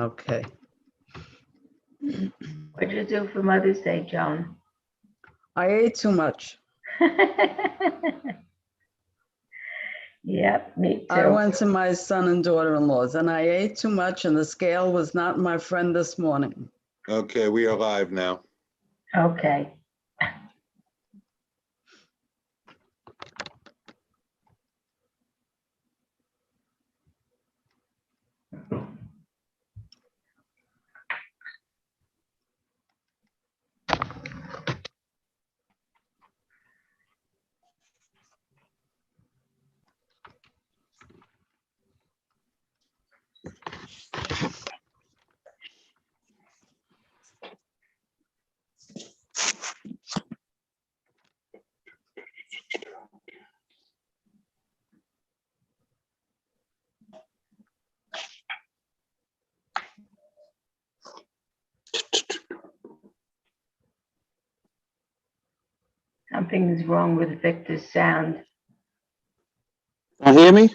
Okay. What'd you do for Mother's Day, Joan? I ate too much. Yep, me I too. went to my son and daughter-in-law's and I ate too much and the scale was not my friend this morning. Okay, we are live now. Okay. Something is wrong with Victor's sound. Can you hear me?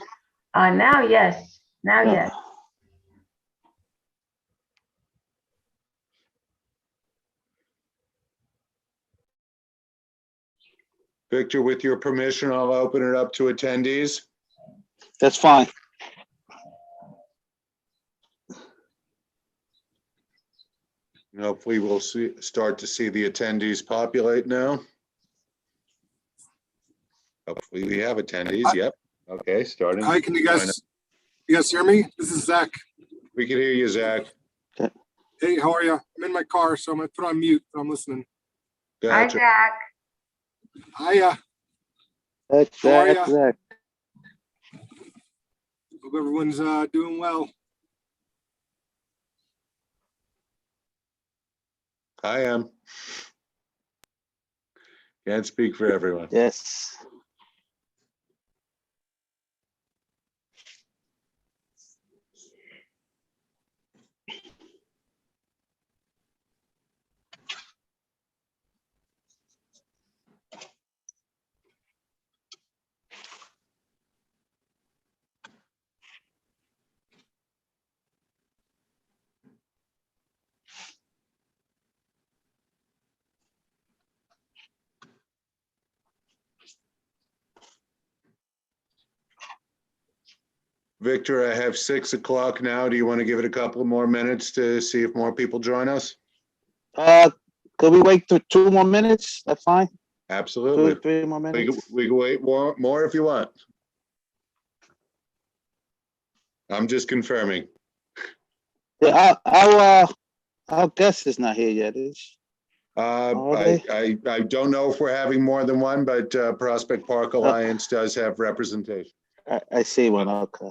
Now, yes. Now, Yeah. yes. Victor, with your permission, I'll open it up to attendees. That's fine. Hopefully we'll start to see the attendees populate now. Hopefully we have attendees. Yep. Okay, starting. Hi, can you guys hear me? This is Zach. We can hear you, Zach. Hey, how are you? I'm in my car, so I'm gonna put on mute. I'm listening. Hi, Gotcha. Zach. Hiya. That's How are ya? Zach. Hope everyone's doing well. I am. Can't speak for everyone. Yes. Victor, I have 6 o'clock now. Do you want to give it a couple more minutes to see if more people join us? Could we wait to 2 more minutes? That's fine. 2 Absolutely. or 3 more minutes. We can wait more if you want. I'm just confirming. Yeah, our guest is not here yet. I don't know if we're having more than one, but Prospect Park Alliance does have representation. I see one. Okay.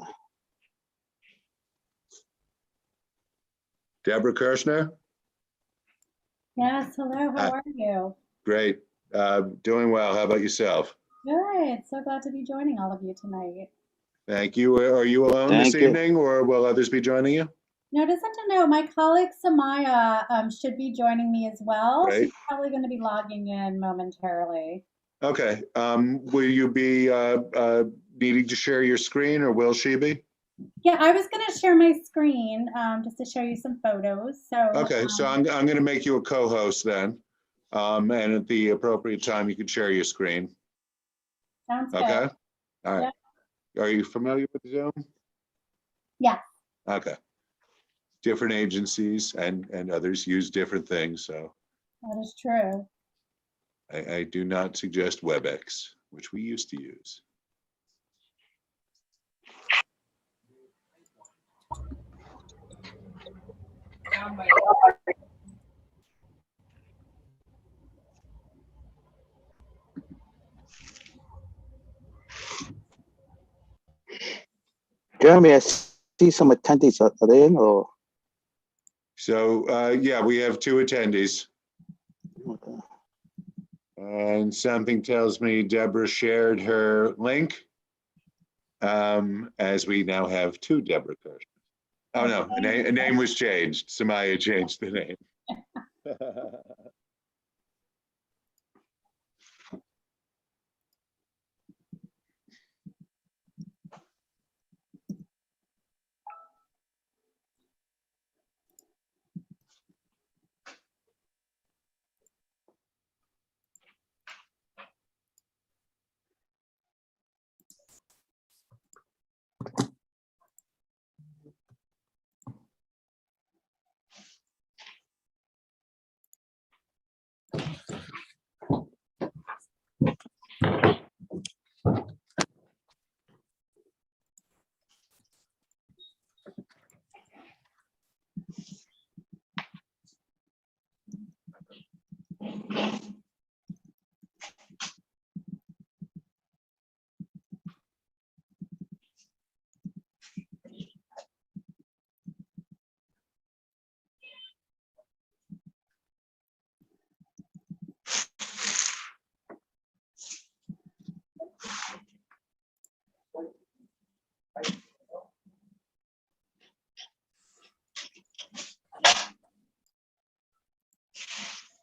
Deborah Kirshner? Yes, hello, how are you? Great. Doing well. How about yourself? Good, so glad to be joining all of you tonight. Thank you. Are you alone Thank this you. evening or will others be joining you? Notice to know, my colleague Samaya should be joining me as well. Great. She's probably going to be logging in momentarily. Okay. Will you be needing to share your screen or will she be? Yeah, I was going to share my screen just to show you some photos. So Okay, so I'm going to make you a co-host then. And at the appropriate time, you can share your screen. sounds good. Okay? All right. Are you familiar with Zoom? Yeah. Okay. Different agencies and others use different things, so That is true. I do not suggest WebEx, which we used to use. Jeremy, I see some attendees. Are they in or? So, yeah, we have 2 attendees. Okay. And something tells me Deborah shared her link, as we now have 2 Deborah Kirshner. Oh, no, a name was changed. Samaya changed the name.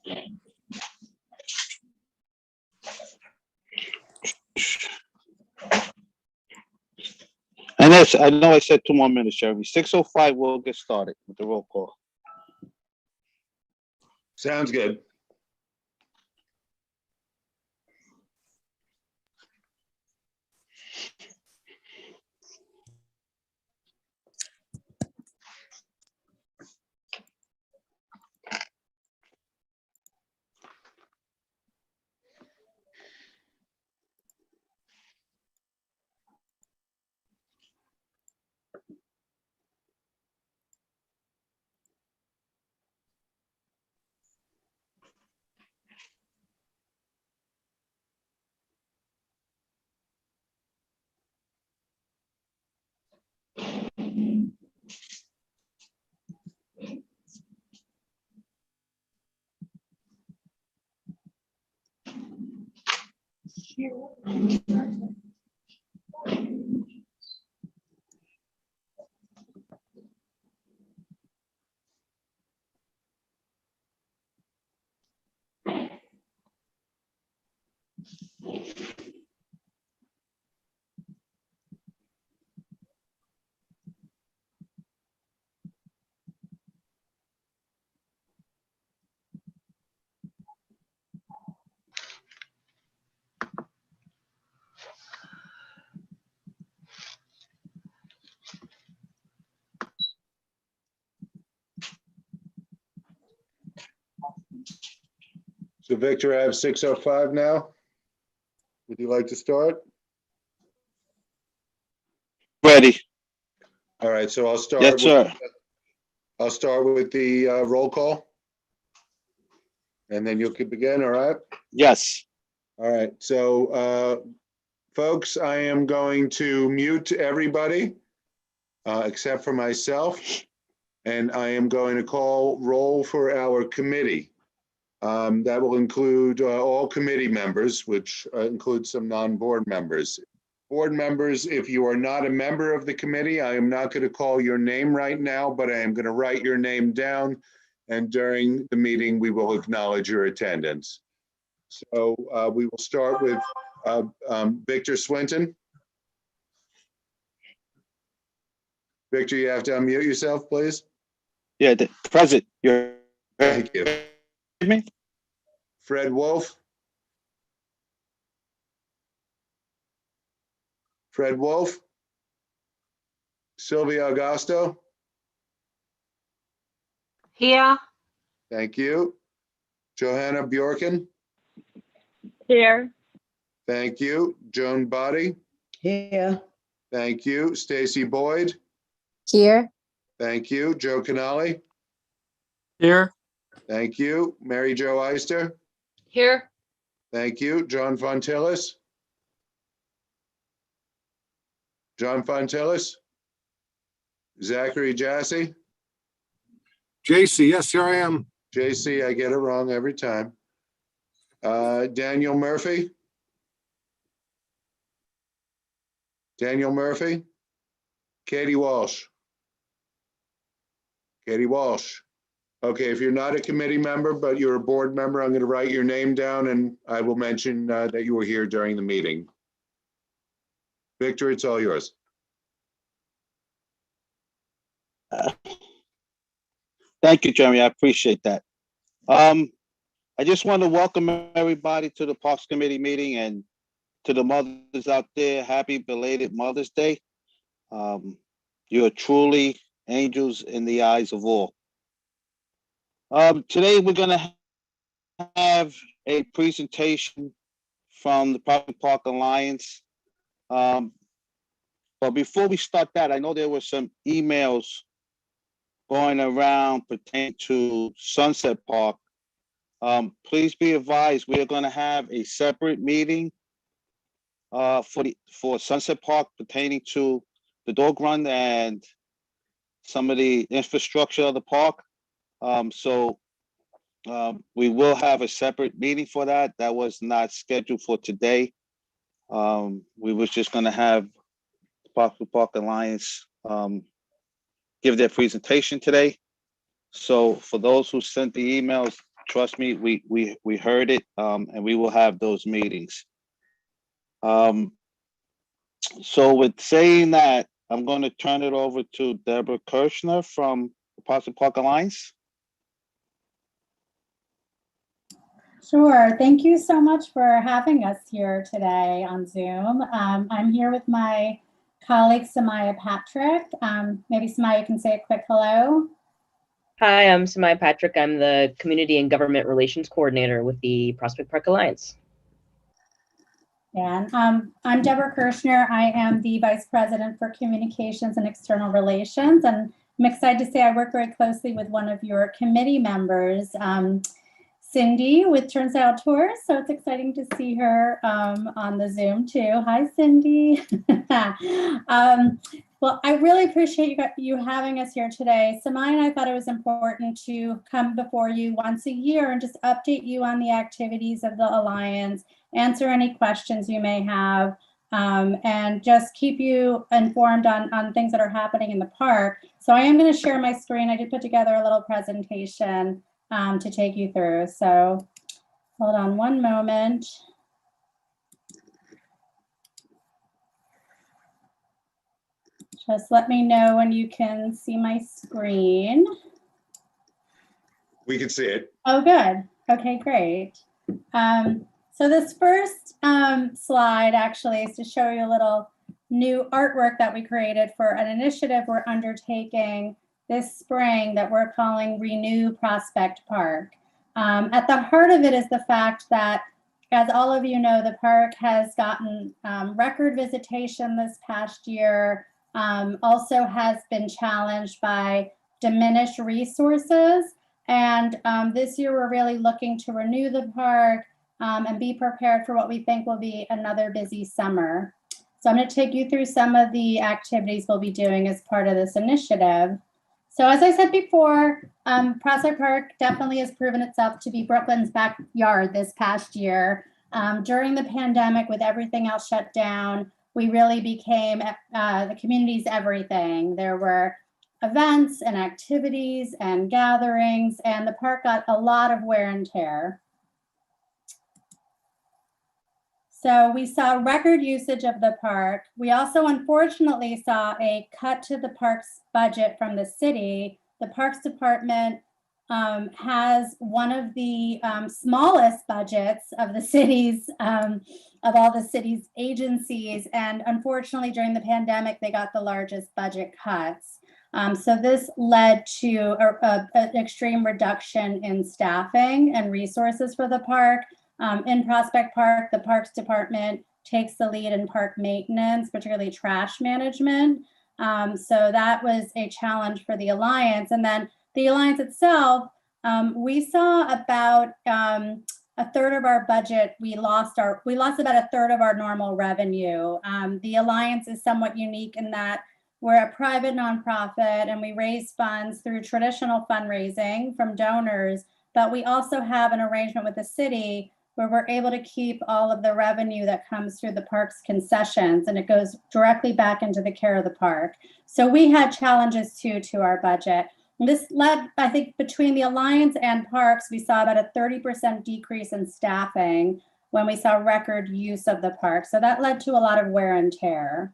And that's, I know I said 2 more minutes, Jeremy. 6:05, we'll get started with the roll call. Sounds good. So Victor, I have 6:05 now. Would you like to start? Ready? All right, so I'll start. Yes, sir. I'll start with the roll call. And then you can begin, all right? Yes. All right, so folks, I am going to mute everybody except for myself. And I am going to call roll for our committee. That will include all committee members, which includes some non-board members. Board members, if you are not a member of the committee, I am not going to call your name right now, but I am going to write your name down. And during the meeting, we will acknowledge your attendance. So we will start with Victor Swinton. Victor, you have to unmute yourself, please. Yeah, the present. You're Thank you. me? Fred Wolf. Fred Wolf. Sylvia Augusto. Here. Thank you. Johanna Bjorken. Here. Thank you. Joan Body. Here. Thank you. Stacy Boyd. Here. Thank you. Joe Canali. Here. Thank you. Mary Jo Eister. Here. Thank you. John Fontillis. John Fontillis. Zachary Jassy. JC, yes, here I am. JC, I get it wrong every time. Daniel Murphy. Daniel Murphy. Katie Walsh. Katie Walsh. Okay, if you're not a committee member, but you're a board member, I'm going to write your name down and I will mention that you were here during the meeting. Victor, it's all yours. Thank you, Jeremy. I appreciate that. I just want to welcome everybody to the Parks Committee meeting, and to the mothers out there, happy belated Mother's Day. You are truly angels in the eyes of all. Today, we're going to have a presentation from the Private Park Alliance. But before we start that, I know there were some emails going around pertaining to Sunset Park. Please be advised, we are going to have a separate meeting for Sunset Park pertaining to the dog run and some of the infrastructure of the park. We will have a separate meeting for that. That was not scheduled for today. We was just going to have the Park Alliance give their presentation today. So for those who sent the emails, Trust me, we heard it, and we will have those meetings. So with saying that, I'm going to turn it over to Deborah Kirshner from the Parkside Park Alliance. Sure. Thank you so much for having us here today on Zoom. I'm here with my colleague, Samaya Patrick. Maybe Samaya, you can say a quick hello. Hi, I'm Samaya Patrick. I'm the Community and Government Relations Coordinator with the Prospect Park Alliance. And I'm Deborah Kirshner. I am the Vice President for Communications and External Relations. And I'm excited to say I work very closely with one of your committee members, Cindy with Turnsdale Tours. So it's exciting to see her on the Zoom too. Hi, Cindy. Well, I really appreciate you having us here today. Samaya and I thought it was important to come before you once a year and just update you on the activities of the Alliance, answer any questions you may have, and just keep you informed on things that are happening in the park. So I am going to share my screen. I did put together a little presentation to take you through. So hold on one moment. Just let me know when you can see my screen. We can see it. Oh, good. Okay, great. So this first slide actually is to show you a little new artwork that we created for an initiative we're undertaking this spring that we're calling Renew Prospect Park. At the heart of it is the fact that, as all of you know, the park has gotten record visitation this past year, also has been challenged by diminished resources. And this year we're really looking to renew the park and be prepared for what we think will be another busy summer. So I'm going to take you through some of the activities we'll be doing as part of this initiative. So as I said before, Prospect Park definitely has proven itself to be Brooklyn's backyard this past year. During the pandemic, with everything else shut down, we really became the community's everything. There were events and activities and gatherings, and the park got a lot of wear and tear. So we saw record usage of the park. We also unfortunately saw a cut to the park's budget from the city. The Parks Department has one of the smallest budgets of the city's, of all the city's agencies. And unfortunately, during the pandemic, they got the largest budget cuts. So this led to an extreme reduction in staffing and resources for the park. In Prospect Park, the Parks Department takes the lead in park maintenance, particularly trash management. So that was a challenge for the Alliance. And then the Alliance itself, we saw about a third of our budget. We lost about a third of our normal revenue. The Alliance is somewhat unique in that we're a private nonprofit and we raise funds through traditional fundraising from donors, but we also have an arrangement with the city where we're able to keep all of the revenue that comes through the park's concessions, and it goes directly back into the care of the park. So we had challenges too to our budget. And this led, I think, between the Alliance and parks, we saw about a 30% decrease in staffing when we saw record use of the park. So that led to a lot of wear and tear.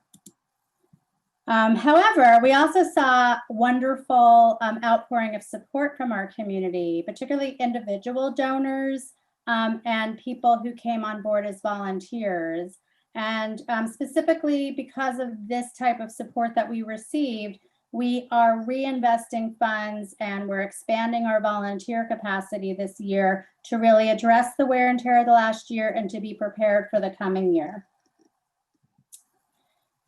However, we also saw wonderful outpouring of support from our community, particularly individual donors and people who came on board as volunteers. And specifically because of this type of support that we received, we are reinvesting funds and we're expanding our volunteer capacity this year to really address the wear and tear of the last year and to be prepared for the coming year.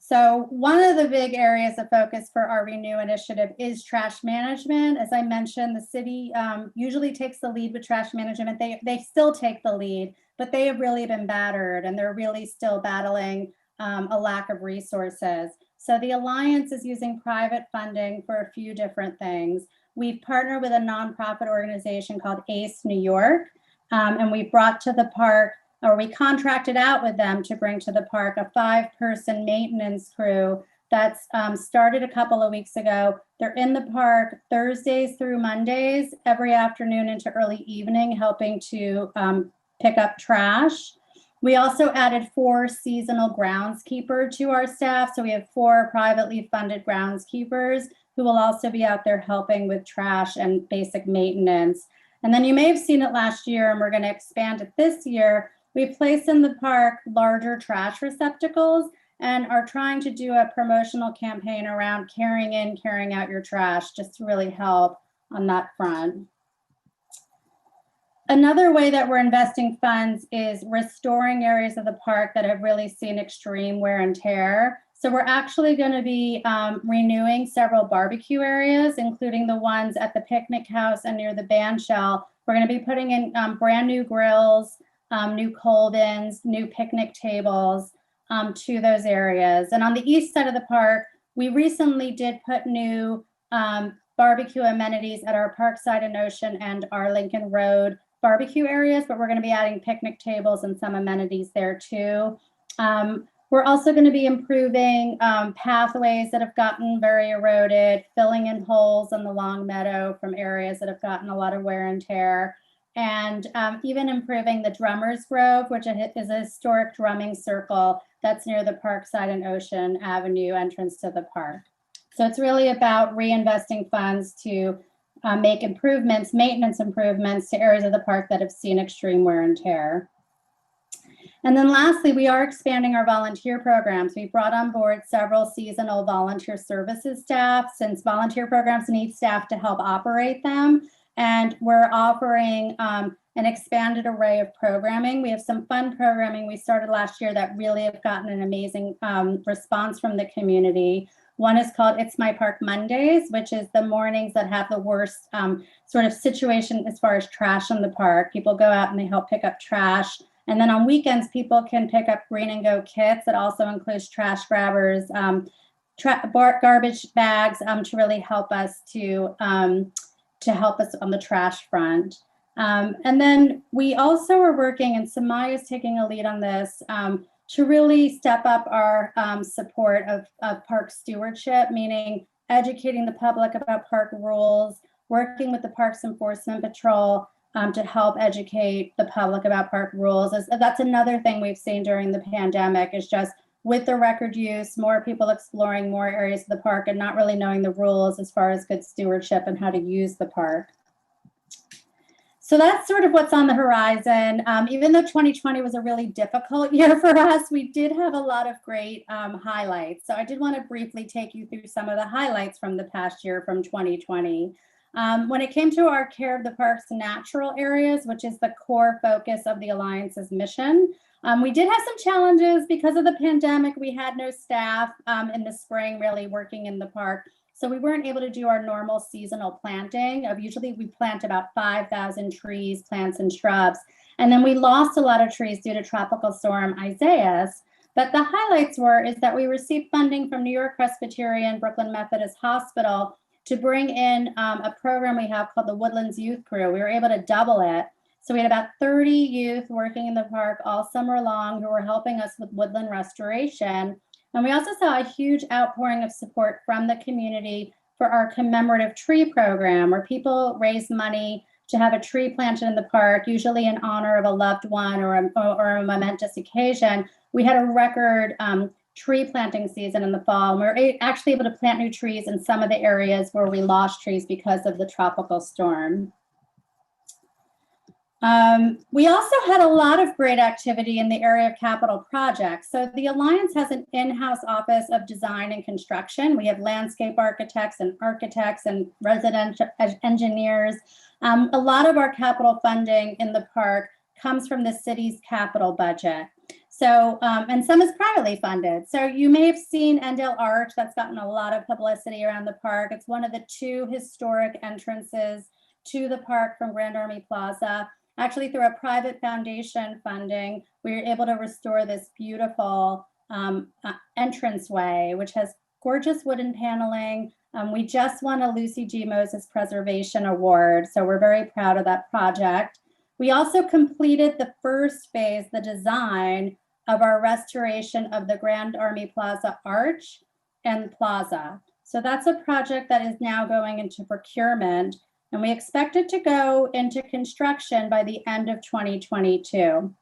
So one of the big areas of focus for our Renew initiative is trash management. As I mentioned, the city usually takes the lead with trash management. They still take the lead, but they have really been battered and they're really still battling a lack of resources. So the Alliance is using private funding for a few different things. We've partnered with a nonprofit organization called ACE New York, and we brought to the park, or we contracted out with them to bring to the park, a 5-person maintenance crew that's started a couple of weeks ago. They're in the park Thursdays through Mondays, every afternoon into early evening, helping to pick up trash. We also added 4 seasonal groundskeeper to our staff. So we have 4 privately funded groundskeepers who will also be out there helping with trash and basic maintenance. And then you may have seen it last year, and we're going to expand it this year. We placed in the park larger trash receptacles and are trying to do a promotional campaign around carrying in, carrying out your trash, just to really help on that front. Another way that we're investing funds is restoring areas of the park that have really seen extreme wear and tear. So we're actually going to be renewing several barbecue areas, including the ones at the picnic house and near the band shell. We're going to be putting in brand new grills, new coal bins, new picnic tables to those areas. And on the east side of the park, we recently did put new barbecue amenities at our Parkside and Ocean and our Lincoln Road barbecue areas, but we're going to be adding picnic tables and some amenities there too. We're also going to be improving pathways that have gotten very eroded, filling in holes in the Longmeadow from areas that have gotten a lot of wear and tear, and even improving the Drummers Grove, which is a historic drumming circle that's near the Parkside and Ocean Avenue entrance to the park. So it's really about reinvesting funds to make improvements, maintenance improvements to areas of the park that have seen extreme wear and tear. And then lastly, we are expanding our volunteer programs. We brought on board several seasonal volunteer services staff, since volunteer programs need staff to help operate them. And we're offering an expanded array of programming. We have some fun programming we started last year that really have gotten an amazing response from the community. One is called It's My Park Mondays, which is the mornings that have the worst sort of situation as far as trash in the park. People go out and they help pick up trash. And then on weekends, people can pick up green and go kits. That also includes trash grabbers, garbage bags to really help us help us on the trash front. And then we also are working, and Samaya is taking a lead on this, to really step up our support of park stewardship, meaning educating the public about park rules, working with the Parks Enforcement Patrol to help educate the public about park rules. That's another thing we've seen during the pandemic, is just with the record use, more people exploring more areas of the park and not really knowing the rules as far as good stewardship and how to use the park. So that's sort of what's on the horizon. Even though 2020 was a really difficult year for us, we did have a lot of great highlights. So I did want to briefly take you through some of the highlights from the past year from 2020. When it came to our Care of the Park's natural areas, which is the core focus of the Alliance's mission, we did have some challenges because of the pandemic. We had no staff in the spring really working in the park. So we weren't able to do our normal seasonal planting. Usually we plant about 5,000 trees, plants, and shrubs. And then we lost a lot of trees due to Tropical Storm Isaias. But the highlights is that we received funding from New York Presbyterian Brooklyn Methodist Hospital to bring in a program we have called the Woodlands Youth Crew. We were able to double it. So we had about 30 youth working in the park all summer long who were helping us with woodland restoration. And we also saw a huge outpouring of support from the community for our commemorative tree program, where people raise money to have a tree planted in the park, usually in honor of a loved one or a momentous occasion. We had a record tree planting season in the fall. And we were actually able to plant new trees in some of the areas where we lost trees because of the tropical storm. We also had a lot of great activity in the area of capital projects. So the Alliance has an in-house office of design and construction. We have landscape architects and residential engineers. A lot of our capital funding in the park comes from the city's capital budget. So, and some is privately funded. So you may have seen Endale Arch, that's gotten a lot of publicity around the park. It's one of the 2 historic entrances to the park from Grand Army Plaza. Actually, through a private foundation funding, we were able to restore this beautiful entranceway, which has gorgeous wooden paneling. We just won a Lucy G. Moses Preservation Award, so we're very proud of that project. We also completed the first phase, the design of our restoration of the Grand Army Plaza Arch. and plaza. So that's a project that is now going into procurement, and we expect it to go into construction by the end of 2022.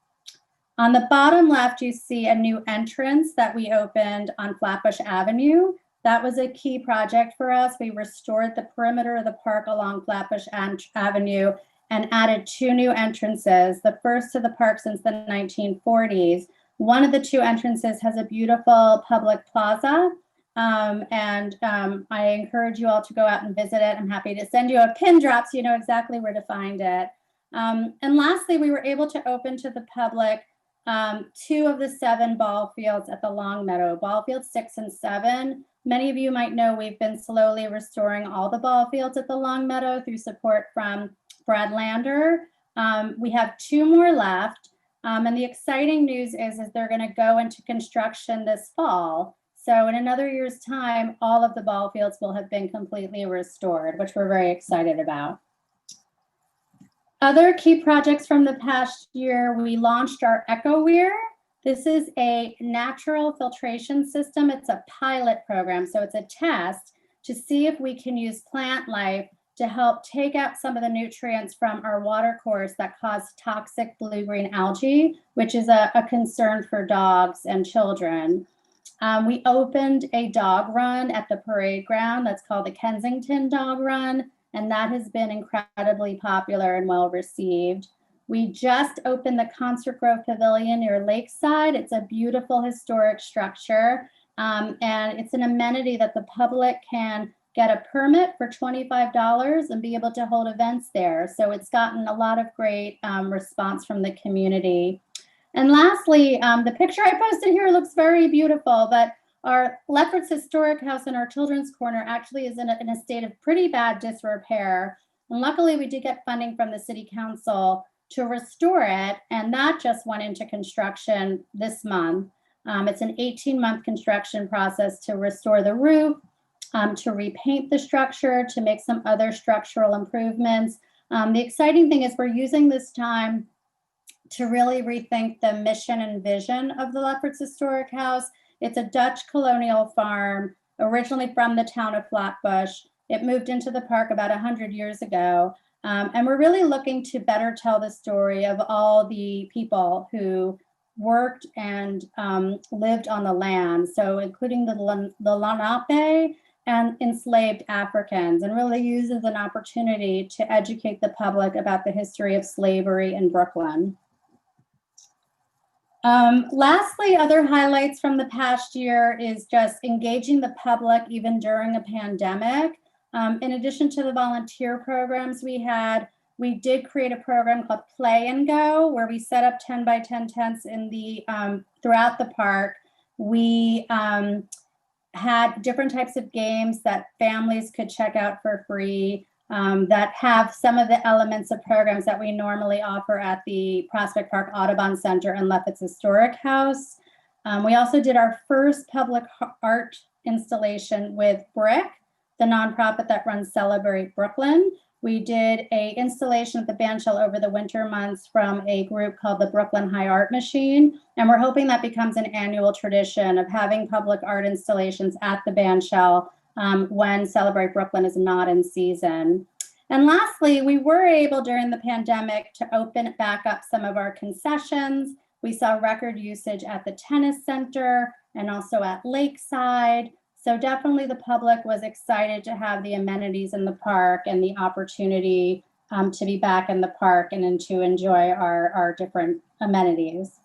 On the bottom left, you see a new entrance that we opened on Flatbush Avenue. That was a key project for us. We restored the perimeter of the park along Flatbush Avenue and added 2 new entrances, the first to the park since the 1940s. One of the 2 entrances has a beautiful public plaza, and I encourage you all to go out and visit it. I'm happy to send you a pin drop so you know exactly where to find it. And lastly, we were able to open to the public 2 of the 7 ball fields at the Longmeadow, ball fields 6 and 7. Many of you might know we've been slowly restoring all the ball fields at the Longmeadow through support from Brad Lander. We have 2 more left. And the exciting news is they're going to go into construction this fall. So in another year's time, all of the ball fields will have been completely restored, which we're very excited about. Other key projects from the past year, we launched our EcoWeir. This is a natural filtration system. It's a pilot program, so it's a test to see if we can use plant life to help take out some of the nutrients from our watercourse that cause toxic blue-green algae, which is a concern for dogs and children. We opened a dog run at the parade ground that's called the Kensington Dog Run, and that has been incredibly popular and well received. We just opened the Concert Grove Pavilion near Lakeside. It's a beautiful historic structure, and it's an amenity that the public can get a permit for $25 and be able to hold events there. So it's gotten a lot of great response from the community. And lastly, the picture I posted here looks very beautiful, but our Lefferts Historic House in our Children's Corner actually is in a state of pretty bad disrepair. And luckily we did get funding from the City Council to restore it, and that just went into construction this month. It's an 18-month construction process to restore the roof, to repaint the structure, to make some other structural improvements. The exciting thing is we're using this time to really rethink the mission and vision of the Lefferts Historic House. It's a Dutch colonial farm, originally from the town of Flatbush. It moved into the park about 100 years ago. And we're really looking to better tell the story of all the people who worked and lived on the land. So including the Lenape and enslaved Africans, and really use as an opportunity to educate the public about the history of slavery in Brooklyn. Lastly, other highlights from the past year is just engaging the public even during a pandemic. In addition to the volunteer programs we had, we did create a program called Play and Go, where we set up 10 by 10 tents in the throughout the park. We had different types of games that families could check out for free, that have some of the elements of programs that we normally offer at the Prospect Park Audubon Center and Lefferts Historic House. We also did our first public art installation with Brick, the nonprofit that runs Celebrate Brooklyn. We did an installation at the bandshell over the winter months from a group called the Brooklyn High Art Machine. And we're hoping that becomes an annual tradition of having public art installations at the bandshell when Celebrate Brooklyn is not in season. And lastly, we were able during the pandemic to open back up some of our concessions. We saw record usage at the tennis center and also at Lakeside. So definitely the public was excited to have the amenities in the park and the opportunity to be back in the park and to enjoy our different amenities.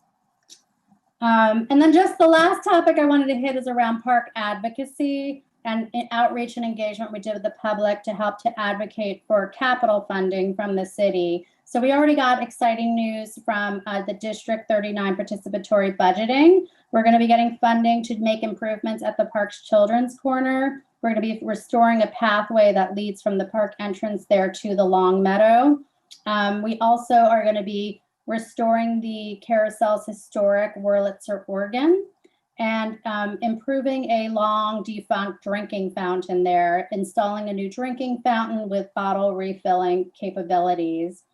And then just the last topic I wanted to hit is around park advocacy and outreach and engagement we did with the public to help to advocate for capital funding from the city. So we already got exciting news from the District 39 participatory budgeting. We're going to be getting funding to make improvements at the park's Children's Corner. We're going to be restoring a pathway that leads from the park entrance there to the Longmeadow. We also are going to be restoring the Carousel's historic Wurlitzer organ and improving a long defunct drinking fountain there, installing a new drinking fountain with bottle refilling capabilities.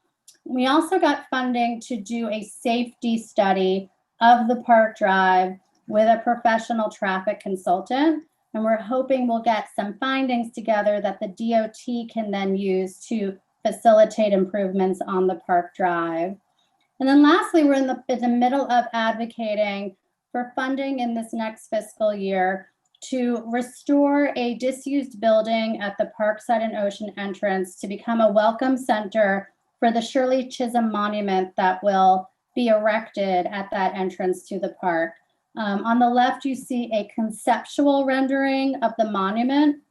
We also got funding to do a safety study of the park drive with a professional traffic consultant. And we're hoping we'll get some findings together that the DOT can then use to facilitate improvements on the park drive. And then lastly, we're in the middle of advocating for funding in this next fiscal year to restore a disused building at the Parkside and Ocean entrance to become a welcome center for the Shirley Chisholm Monument that will be erected at that entrance to the park. On the left, you see a conceptual rendering of the monument.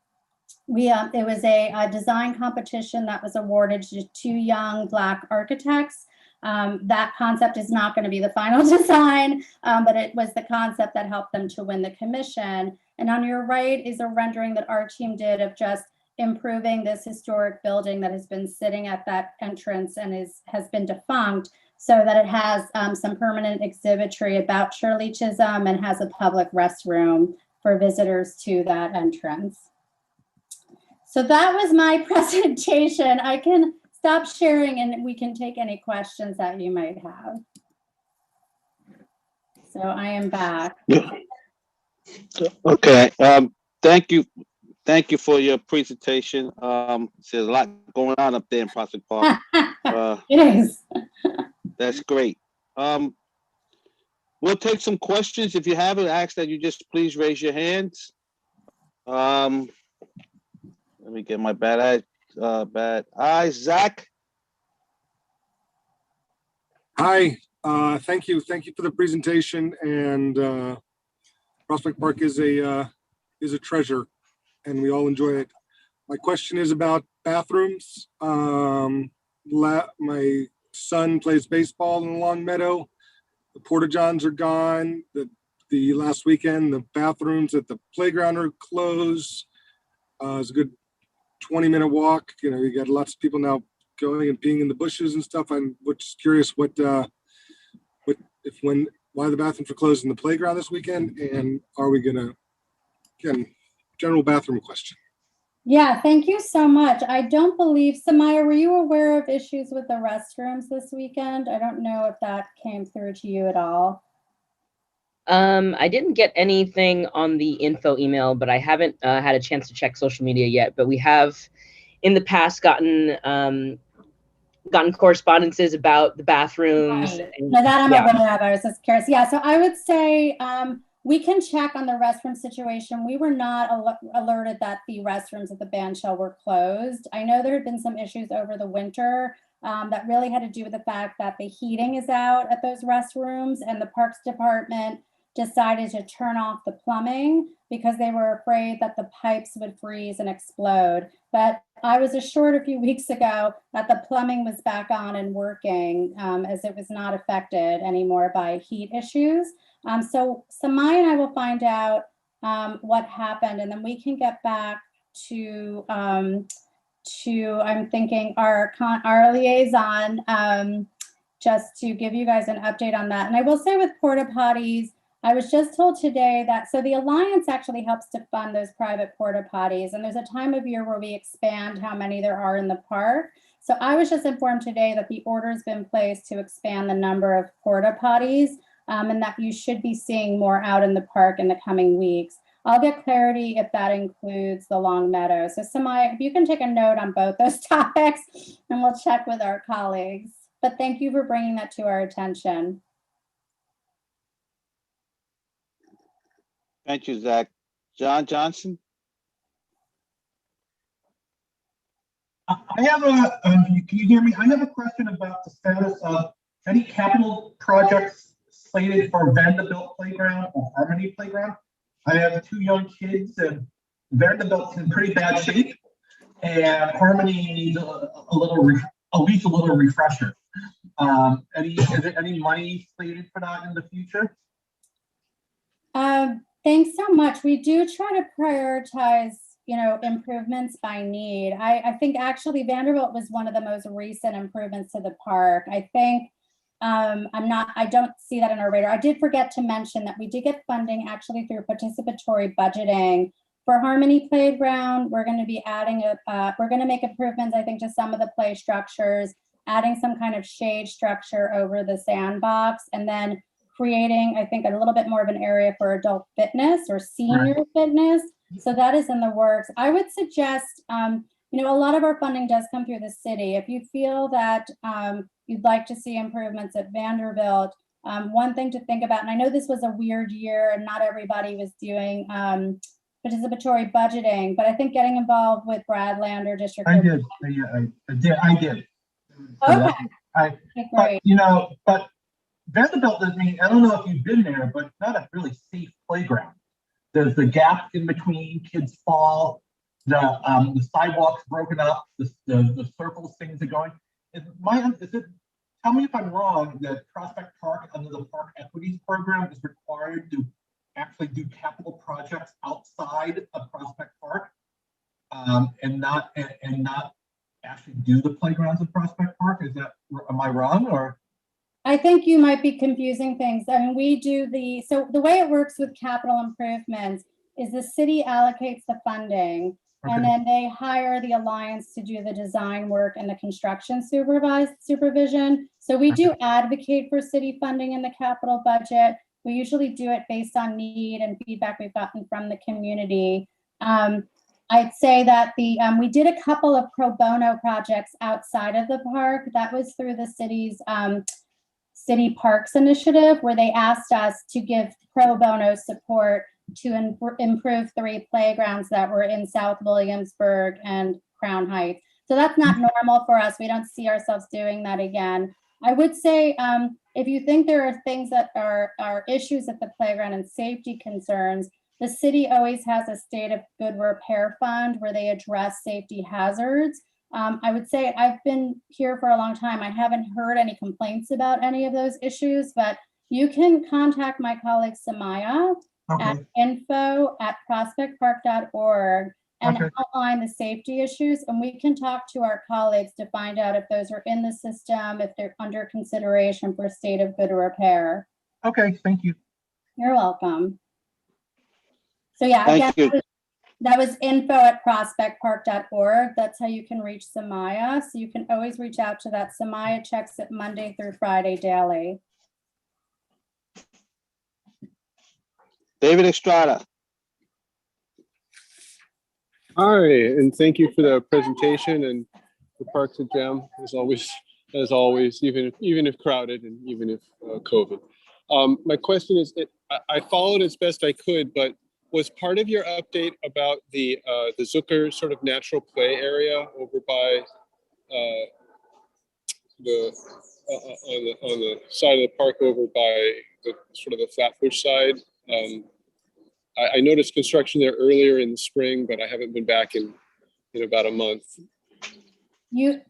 It was a design competition that was awarded to 2 young Black architects. That concept is not going to be the final design, but it was the concept that helped them to win the commission. And on your right is a rendering that our team did of just improving this historic building that has been sitting at that entrance and has been defunct, so that it has some permanent exhibitry about Shirley Chisholm and has a public restroom for visitors to that entrance. So that was my presentation. I can stop sharing and we can take any questions that you might have. So I am back. Okay. Thank you. Thank you for your presentation. There's a lot going on up there in Prospect Park. Yes. That's great. We'll take some questions. If you have it, I ask that you just please raise your hands. Let me get my bad eyes. Zach. Hi, thank you for the presentation. And Prospect Park is a treasure, and we all enjoy it. My question is about bathrooms. My son plays baseball in the Long Meadow. The porta-johns are gone. The last weekend, the bathrooms at the playground are closed. It's a good 20-minute walk. You know, you got lots of people now going and peeing in the bushes and stuff. I'm just curious why the bathrooms are closed in the playground this weekend, and are we gonna, again, general bathroom question. Yeah, thank you so much. I don't believe, Samaya, were you aware of issues with the restrooms this weekend? I don't know if that came through to you at all. I didn't get anything on the info email, but I haven't had a chance to check social media yet. But we have, in the past, gotten correspondences about the bathrooms. Right. And, no, that I'm yeah. aware of. I was just curious. Yeah, so I would say we can check on the restroom situation. We were not alerted that the restrooms at the bandshell were closed. I know there had been some issues over the winter that really had to do with the fact that the heating is out at those restrooms, and the Parks Department decided to turn off the plumbing because they were afraid that the pipes would freeze and explode. But I was assured a few weeks ago that the plumbing was back on and working, as it was not affected anymore by heat issues. So Samaya and I will find out what happened, and then we can get back to I'm thinking our liaison, just to give you guys an update on that. And I will say with porta potties, I was just told today that, so the Alliance actually helps to fund those private porta potties. And there's a time of year where we expand how many there are in the park. So I was just informed today that the order's been placed to expand the number of porta potties, and that you should be seeing more out in the park in the coming weeks. I'll get clarity if that includes the Long Meadow. So Samaya, if you can take a note on both those topics, and we'll check with our colleagues. But thank you for bringing that to our attention. Thank you, Zach. John Johnson. I have a, can you hear me? I have a question about the status of any capital projects slated for Vanderbilt Playground or Harmony Playground. I have 2 young kids, and Vanderbilt's in pretty bad shape, and Harmony needs at least a little refresher. Is there any money slated for that in the future? Thanks so much. We do try to prioritize, improvements by need. I think actually Vanderbilt was one of the most recent improvements to the park. I think I don't see that on our radar. I did forget to mention that we did get funding actually through participatory budgeting for Harmony Playground. We're going to be adding we're going to make improvements, I think, to some of the play structures, adding some kind of shade structure over the sandbox, and then creating, I think, a little bit more of an area for adult fitness or senior fitness. So that is in the works. I would suggest, you know, a lot of our funding does come through the city. If you feel that you'd like to see improvements at Vanderbilt, one thing to think about, and I know this was a weird year and not everybody was doing participatory budgeting, but I think getting involved with Brad Lander District. I did. I did. Okay. But, Great. you know, but Vanderbilt, I don't know if you've been there, but it's not a really safe playground. There's the gap in between, kids fall, the sidewalks broken up, the circles things are going. Tell me if I'm wrong, that Prospect Park under the Park Equities Program is required to actually do capital projects outside of Prospect Park, and not actually do the playgrounds of Prospect Park. Am I wrong, or? I think you might be confusing things. I mean, we do so the way it works with capital improvements is the city allocates the funding, and then they hire the alliance to do the design work and the construction supervision. So we do advocate for city funding in the capital budget. We usually do it based on need and feedback we've gotten from the community. I'd say that we did a couple of pro bono projects outside of the park. That was through the city's City Parks Initiative, where they asked us to give pro bono support to improve 3 playgrounds that were in South Williamsburg and Crown Heights. So that's not normal for us. We don't see ourselves doing that again. I would say if you think there are things that are issues at the playground and safety concerns, the city always has a state of good repair fund where they address safety hazards. I would say I've been here for a long time. I haven't heard any complaints about any of those issues, but you can contact my colleague Samaya at info@prospectpark.org and outline the safety issues, and we can talk to our colleagues to find out if those are in the system, if they're under consideration for state of good repair. Okay, thank you. You're welcome. So yeah, Thank again, you. that was info@prospectpark.org. That's how you can reach Samaya. So you can always reach out to that. Samaya checks it Monday through Friday daily. David Estrada. Hi, and thank you for the presentation and the Parks and Gem, as always, even if crowded and even if COVID. My question is, I followed as best I could, but was part of your update about the Zucker sort of natural play area over by on the side of the park over by the sort of the flatbush side? I noticed construction there earlier in the spring, but I haven't been back in about a month.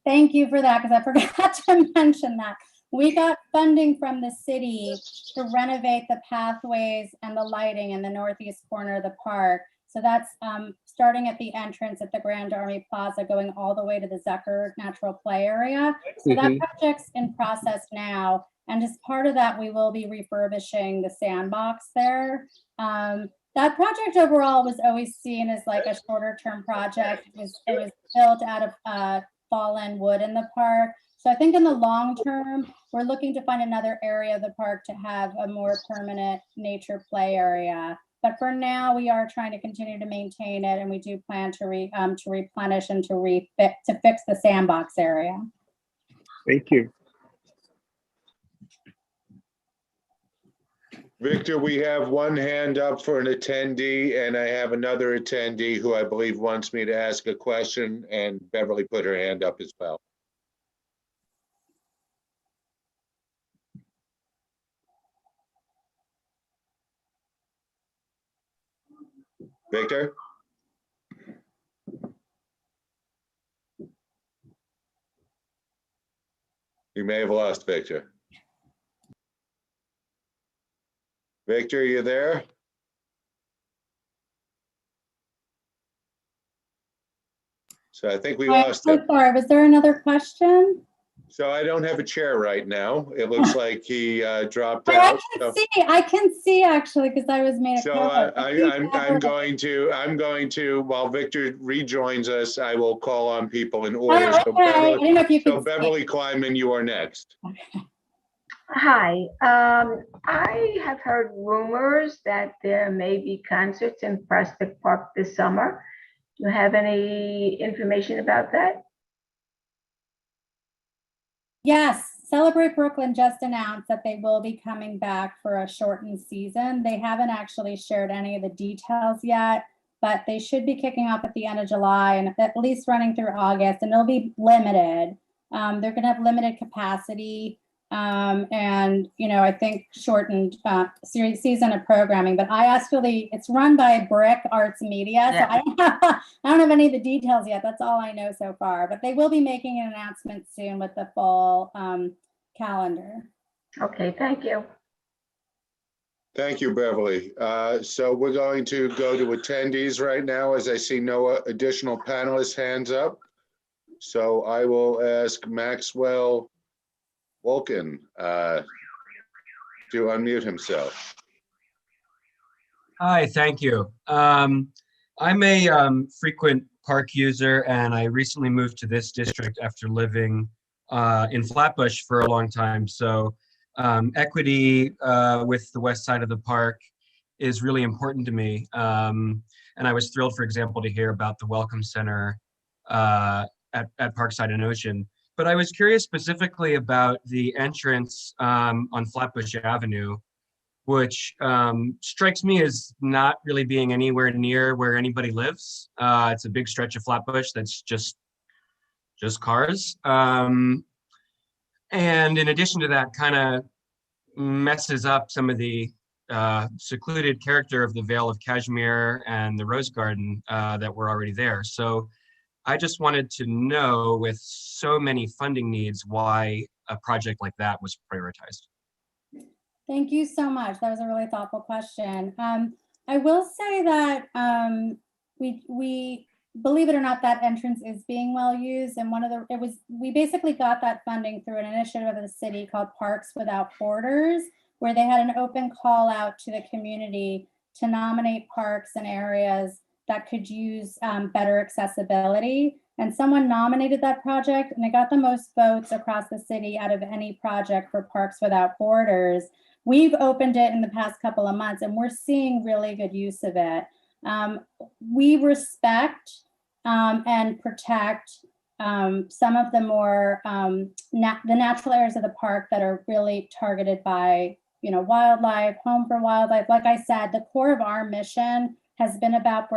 Thank you for that, because I forgot to mention that. We got funding from the city to renovate the pathways and the lighting in the northeast corner of the park. So that's starting at the entrance at the Grand Army Plaza, going all the way to the Zucker Natural Play Area. So that project's in process now. And as part of that, we will be refurbishing the sandbox there. That project overall was always seen as like a shorter term project. It was built out of fallen wood in the park. So I think in the long term, we're looking to find another area of the park to have a more permanent nature play area. But for now, we are trying to continue to maintain it, and we do plan to replenish and to fix the sandbox area. Thank you. Victor, we have one hand up for an attendee, and I have another attendee who I believe wants me to ask a question, and Beverly put her hand up as well. Victor? You may have lost Victor. Victor, are you there? So I think we lost him. So sorry, was there another question? So I don't have a chair right now. It looks like he dropped out. I can see actually, because I was made a So I'm going to, while Victor rejoins us, I will call on people in order. Oh, okay. I didn't know if you could so Beverly Kleinman, you are next. Hi, I have heard rumors that there may be concerts in Prospect Park this summer. Do you have any information about that? Yes, Celebrate Brooklyn just announced that they will be coming back for a shortened season. They haven't actually shared any of the details yet, but they should be kicking off at the end of July and at least running through August, and it'll be limited. They're going to have limited capacity, and I think shortened season of programming. But it's run by Brick Arts Media, so I don't have any of the details yet. That's all I know so far. But they will be making an announcement soon with the full calendar. Okay, thank you. Thank you, Beverly. So we're going to go to attendees right now, as I see no additional panelists' hands up. So I will ask Maxwell Wolkin to unmute himself. Hi, thank you. I'm a frequent park user, and I recently moved to this district after living in Flatbush for a long time. So equity with the west side of the park is really important to me. And I was thrilled, for example, to hear about the Welcome Center at Parkside and Ocean. But I was curious specifically about the entrance on Flatbush Avenue, which strikes me as not really being anywhere near where anybody lives. It's a big stretch of Flatbush that's just cars. And in addition to that, kind of messes up some of the secluded character of the Vale of Cashmere and the Rose Garden that were already there. So I just wanted to know, with so many funding needs, why a project like that was prioritized. Thank you so much. That was a really thoughtful question. I will say that we believe it or not, that entrance is being well used. And we basically got that funding through an initiative of the city called Parks Without Borders, where they had an open call out to the community to nominate parks and areas that could use better accessibility. And someone nominated that project, and it got the most votes across the city out of any project for Parks Without Borders. We've opened it in the past couple of months, and we're seeing really good use of it. We respect and protect some of the more the natural areas of the park that are really targeted by wildlife, home for wildlife. Like I said, the core of our mission has been about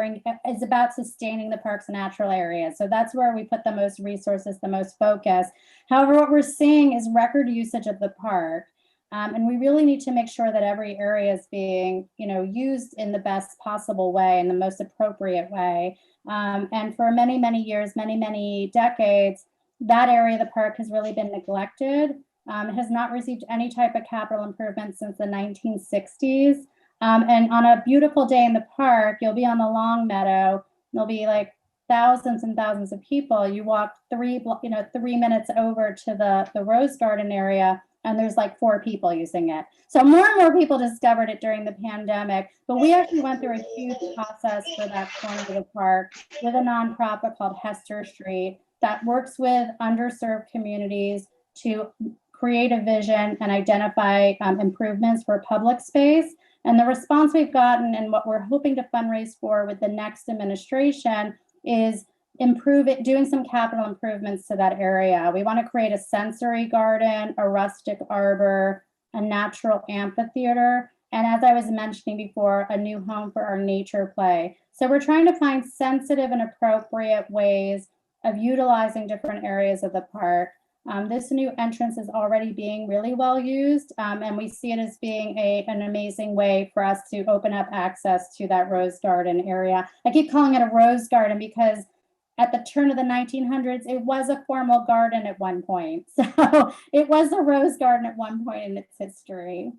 sustaining the park's natural areas. So that's where we put the most resources, the most focus. However, what we're seeing is record usage of the park. And we really need to make sure that every area is being, used in the best possible way, in the most appropriate way. And for many, many years, many, many decades, that area of the park has really been neglected. It has not received any type of capital improvement since the 1960s. And on a beautiful day in the park, you'll be on the Longmeadow. There'll be like thousands and thousands of people. You walk 3 minutes over to the Rose Garden area, and there's like 4 people using it. So more and more people discovered it during the pandemic, but we actually went through a huge process for that corner of the park with a nonprofit called Hester Street that works with underserved communities to create a vision and identify improvements for public space. And the response we've gotten and what we're hoping to fundraise for with the next administration is doing some capital improvements to that area. We want to create a sensory garden, a rustic arbor, a natural amphitheater, and as I was mentioning before, a new home for our nature play. So we're trying to find sensitive and appropriate ways of utilizing different areas of the park. This new entrance is already being really well used, and we see it as being an amazing way for us to open up access to that rose garden area. I keep calling it a rose garden because at the turn of the 1900s, it was a formal garden at one point. So it was a rose garden at one point in its history.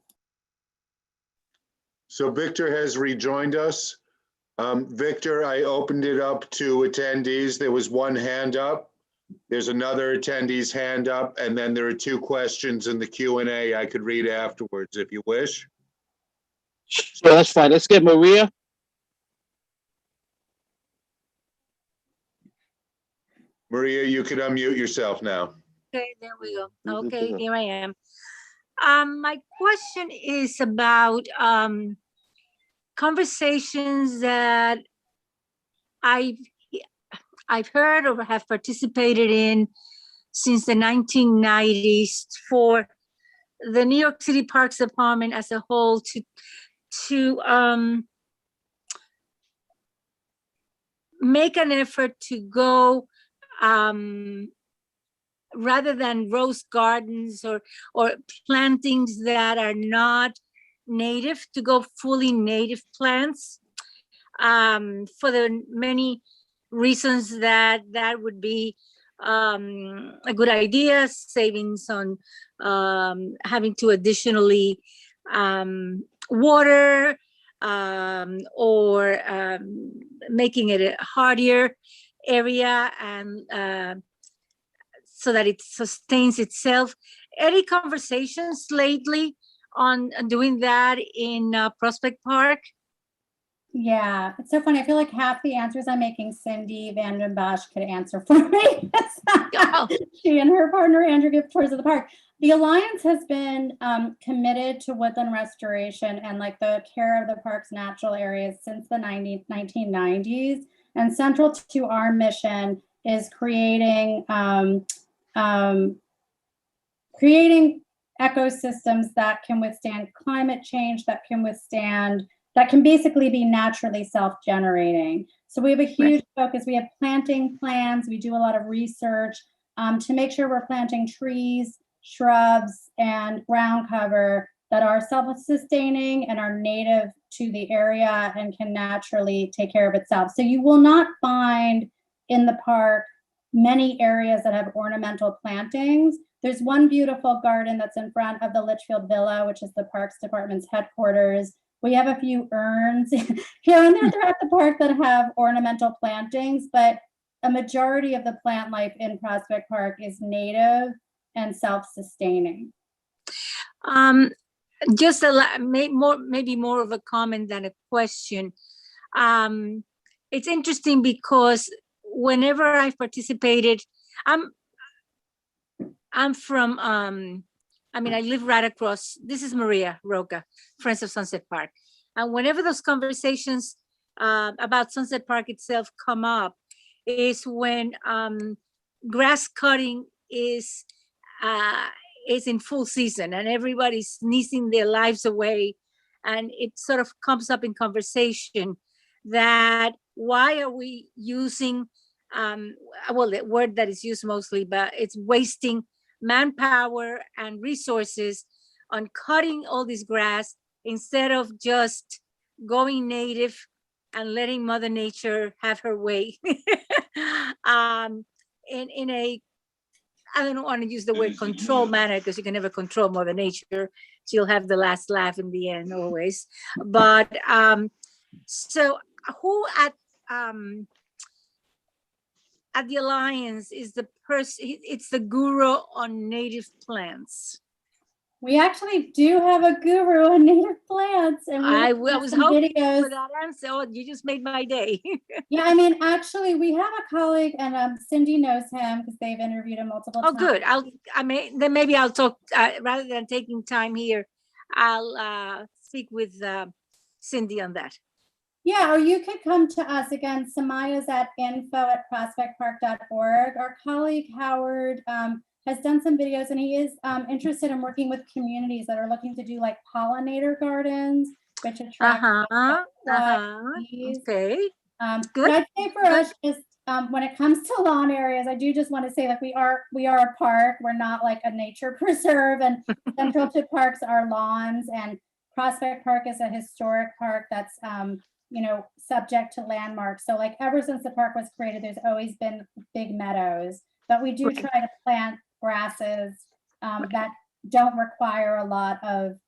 So Victor has rejoined us. Victor, I opened it up to attendees. There was one hand up. There's another attendee's hand up, and then there are 2 questions in the Q&A I could read afterwards if you wish. So that's fine. Let's get Maria. Maria, you can unmute yourself now. Okay, there we go. Okay, here I am. My question is about conversations that I've heard or have participated in since the 1990s for the New York City Parks Department as a whole to make an effort to go rather than rose gardens or plantings that are not native, to go fully native plants for the many reasons that would be a good idea, savings on having to additionally water or making it a hardier area and so that it sustains itself. Any conversations lately on doing that in Prospect Park? Yeah, it's so funny. I feel like half the answers I'm making, Cindy Vanden Bosch could answer for me. She and her partner, Andrew, give tours of the park. The Alliance has been committed to woodland restoration and like the care of the park's natural areas since the 1990s. And central to our mission is creating ecosystems that can withstand climate change, that can basically be naturally self-generating. So we have a huge focus. We have planting plans. We do a lot of research to make sure we're planting trees, shrubs, and ground cover that are self-sustaining and are native to the area and can naturally take care of itself. So you will not find in the park many areas that have ornamental plantings. There's one beautiful garden that's in front of the Litchfield Villa, which is the Parks Department's headquarters. We have a few urns here and there throughout the park that have ornamental plantings, but a majority of the plant life in Prospect Park is native and self-sustaining. Just maybe more of a comment than a question. It's interesting because whenever I've participated, I'm from, I live right across, this is Maria Roca, Friends of Sunset Park. And whenever those conversations about Sunset Park itself come up is when grass cutting is in full season and everybody's sneezing their lives away. And it sort of comes up in conversation that why are we using, well, the word that is used mostly, but it's wasting manpower and resources on cutting all this grass instead of just going native and letting Mother Nature have her way. In a, I don't want to use the word control manner because you can never control Mother Nature. She'll have the last laugh in the end always. But so who at the Alliance is the person, it's the guru on native plants? We actually do have a guru on native plants. And I was hoping for that answer. Oh, you just made my day. Yeah, actually, we have a colleague, and Cindy knows him because they've interviewed him multiple times. Oh, good. Then maybe I'll talk, rather than taking time here, I'll speak with Cindy on that. Yeah, or you could come to us. Again, Samaya's at info@prospectpark.org. Our colleague Howard has done some videos, and he is interested in working with communities that are looking to do like pollinator gardens, which attract bees. Okay. Good. But I'd say for us, just when it comes to lawn areas, I do just want to say that we are a park. We're not like a nature preserve, and central to parks are lawns, and Prospect Park is a historic park that's subject to landmarks. So like ever since the park was created, there's always been big meadows, but we do try to plant grasses that don't require a lot of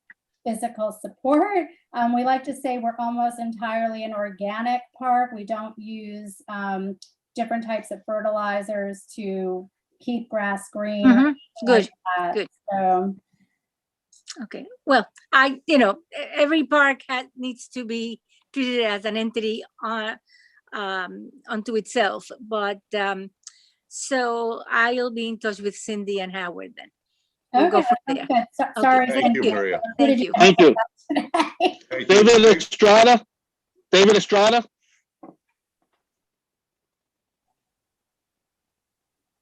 physical support. We like to say we're almost entirely an organic park. We don't use different types of fertilizers to keep grass green. Mm-hmm. Good. Like good. So, okay. Well, every park needs to be treated as an entity unto itself. But so I'll be in touch with Cindy and Howard then. We'll go Okay, from that's there. good. So- Okay, Sorry. Thank you, Maria. Thank you. Thank you. Thank you. David Estrada? David Estrada?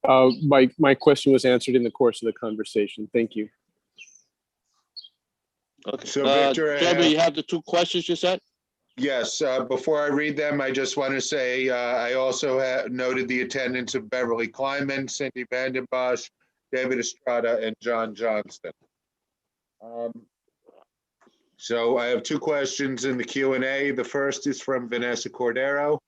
My question was answered in the course of the conversation. Thank you. Okay. So, Victor, I Jeremy, have- you have the two questions you said? Yes, before I read them, I just want to say, I also noted the attendance of Beverly Kleinman, Cindy Vandenbosch, David Estrada, and John Johnston. So I have two questions in the Q&A. The first is from Vanessa Cordero.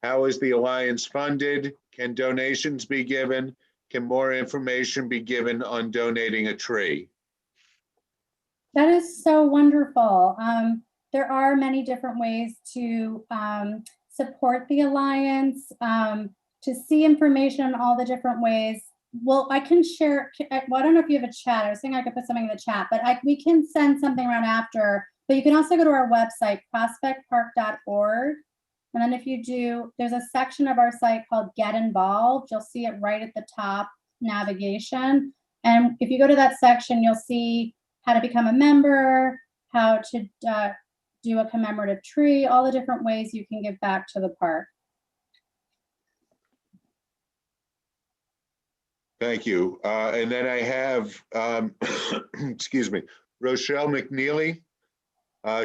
How is the Alliance funded? Can donations be given? Can more information be given on donating a tree? That is so wonderful. There are many different ways to support the Alliance, to see information on all the different ways. Well, I can share, well, I don't know if you have a chat. I was thinking I could put something in the chat, but we can send something around after. But you can also go to our website, prospectpark.org. And then if you do, there's a section of our site called Get Involved. You'll see it right at the top, navigation. And if you go to that section, you'll see how to become a member, how to do a commemorative tree, all the different ways you can give back to the park. Thank you. And then I have, excuse me, Rochelle McNeely.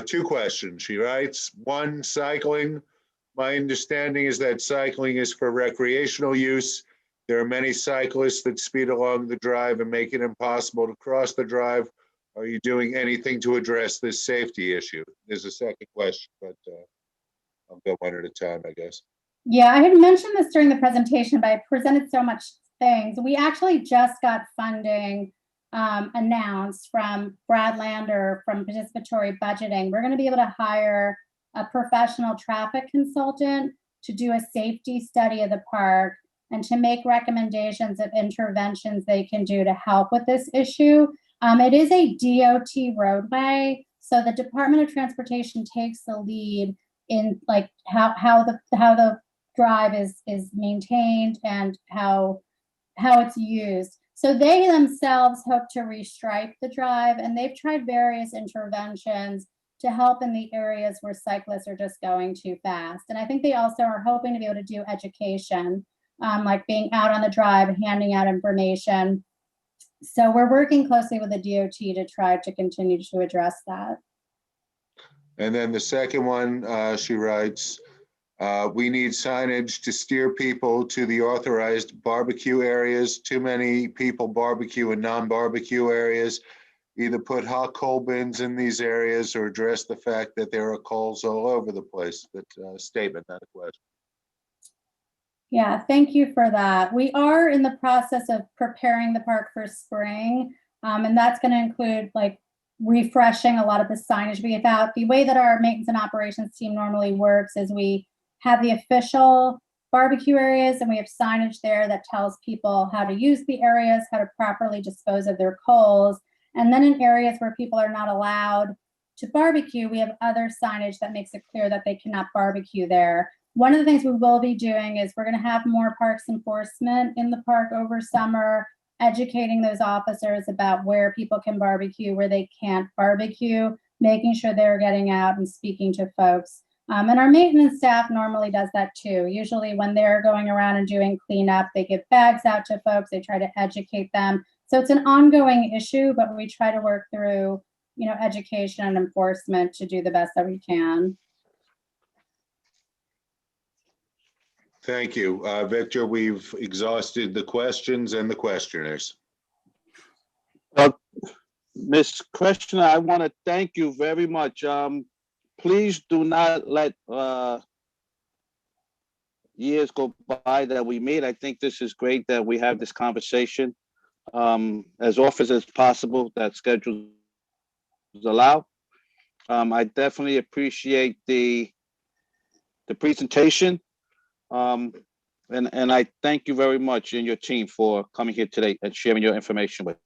Two questions. She writes, one, cycling. My understanding is that cycling is for recreational use. There are many cyclists that speed along the drive and make it impossible to cross the drive. Are you doing anything to address this safety issue? There's a second question, but I'll go one at a time, I guess. Yeah, I had mentioned this during the presentation, but I presented so much things. We actually just got funding announced from Brad Lander from Participatory Budgeting. We're going to be able to hire a professional traffic consultant to do a safety study of the park and to make recommendations of interventions they can do to help with this issue. It is a DOT roadway, so the Department of Transportation takes the lead in like how the drive is maintained and how it's used. So they themselves hope to restripe the drive, and they've tried various interventions to help in the areas where cyclists are just going too fast. And I think they also are hoping to be able to do education, like being out on the drive, handing out information. So we're working closely with the DOT to try to continue to address that. And then the second one, she writes, we need signage to steer people to the authorized barbecue areas. Too many people barbecue in non-barbecue areas. Either put hot coal bins in these areas or address the fact that there are coals all over the place. That's a statement, not a question. Yeah, thank you for that. We are in the process of preparing the park for spring, and that's going to include like refreshing a lot of the signage we have out. The way that our maintenance and operations team normally works is we have the official barbecue areas and we have signage there that tells people how to use the areas, how to properly dispose of their coals. And then in areas where people are not allowed to barbecue, we have other signage that makes it clear that they cannot barbecue there. One of the things we will be doing is we're going to have more parks enforcement in the park over summer, educating those officers about where people can barbecue, where they can't barbecue, making sure they're getting out and speaking to folks. And our maintenance staff normally does that too. Usually when they're going around and doing cleanup, they give bags out to folks, they try to educate them. So it's an ongoing issue, but we try to work through, education and enforcement to do the best that we can. Thank you. Victor, we've exhausted the questions and the questioners. Ms. Questioner, I want to thank you very much. Please do not let years go by that we meet. I think this is great that we have this conversation as often as possible that schedules allow. I definitely appreciate the presentation. And I thank you very much and your team for coming here today and sharing your information with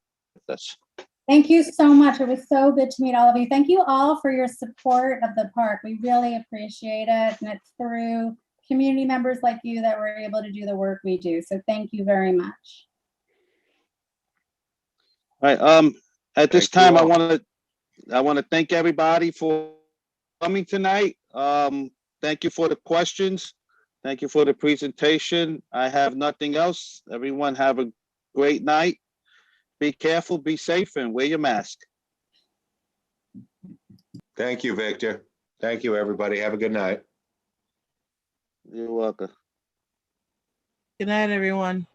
us. Thank you so much. It was so good to meet all of you. Thank you all for your support of the park. We really appreciate it. And it's through community members like you that we're able to do the work we do. So thank you very much. All right, at this Thank you time, I all. want to thank everybody for coming tonight. Thank you for the questions. Thank you for the presentation. I have nothing else. Everyone have a great night. Be careful, be safe, and wear your mask. Thank you, Victor. Thank you, everybody. Have a good night. You're welcome. Good night, everyone.